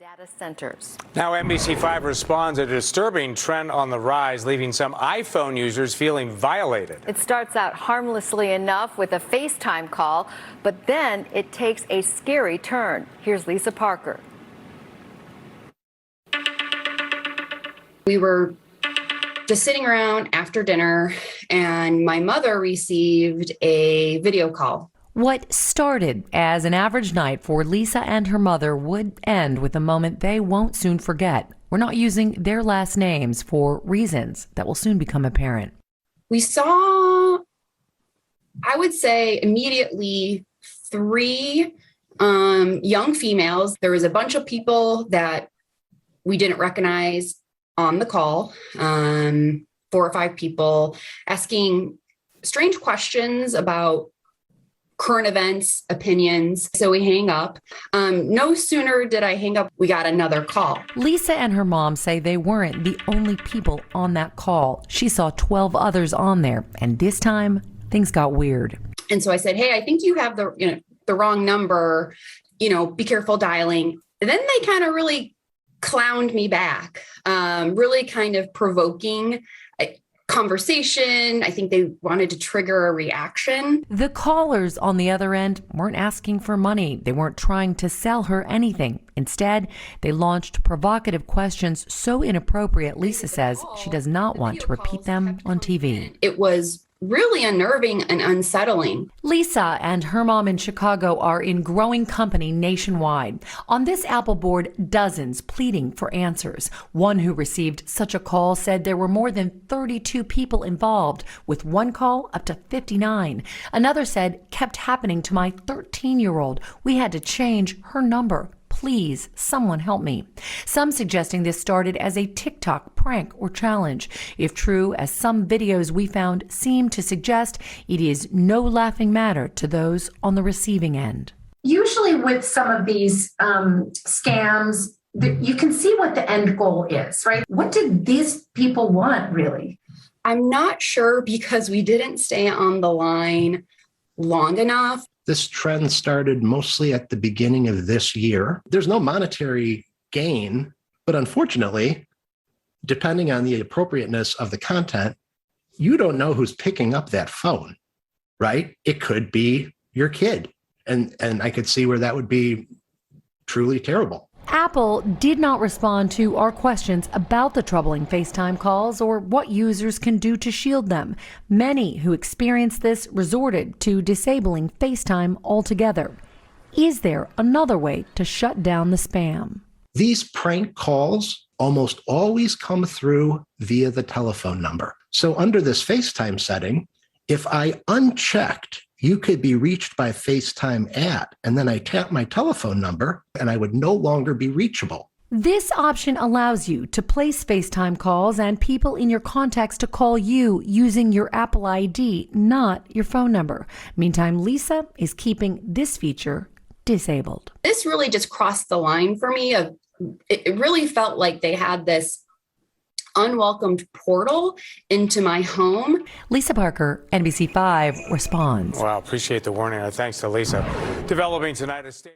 data centers. Now NBC5 responds a disturbing trend on the rise, leaving some iPhone users feeling violated. It starts out harmlessly enough with a FaceTime call, but then it takes a scary turn. Here's Lisa Parker. We were just sitting around after dinner, and my mother received a video call. What started as an average night for Lisa and her mother would end with a moment they won't soon forget. We're not using their last names for reasons that will soon become apparent. We saw, I would say, immediately three young females. There was a bunch of people that we didn't recognize on the call, 4 or 5 people asking strange questions about current events, opinions. So we hang up. No sooner did I hang up, we got another call. Lisa and her mom say they weren't the only people on that call. She saw 12 others on there, and this time things got weird. And so I said, "Hey, I think you have the wrong number. Be careful dialing." And then they kind of really clowned me back, really kind of provoking a conversation. I think they wanted to trigger a reaction. The callers on the other end weren't asking for money. They weren't trying to sell her anything. Instead, they launched provocative questions so inappropriate, Lisa says she does not want to repeat them on TV. It was really unnerving and unsettling. Lisa and her mom in Chicago are in growing company nationwide. On this Apple board, dozens pleading for answers. One who received such a call said there were more than 32 people involved, with one call up to 59. Another said, "Kept happening to my 13-year-old. We had to change her number. Please, someone help me." Some suggesting this started as a TikTok prank or challenge. If true, as some videos we found seem to suggest, it is no laughing matter to those on the receiving end. Usually with some of these scams, you can see what the end goal is, right? What did these people want, really? I'm not sure, because we didn't stay on the line long enough. This trend started mostly at the beginning of this year. There's no monetary gain, but unfortunately, depending on the appropriateness of the content, you don't know who's picking up that phone, right? It could be your kid. And I could see where that would be truly terrible. Apple did not respond to our questions about the troubling FaceTime calls or what users can do to shield them. Many who experienced this resorted to disabling FaceTime altogether. Is there another way to shut down the spam? These prank calls almost always come through via the telephone number. So under this FaceTime setting, if I unchecked "you could be reached by FaceTime at," and then I tap my telephone number, and I would no longer be reachable. This option allows you to place FaceTime calls and people in your contacts to call you using your Apple ID, not your phone number. Meantime, Lisa is keeping this feature disabled. This really just crossed the line for me. It really felt like they had this unwelcomed portal into my home. Lisa Parker, NBC5 responds. Wow, appreciate the warning. Our thanks to Lisa. Developing tonight, a state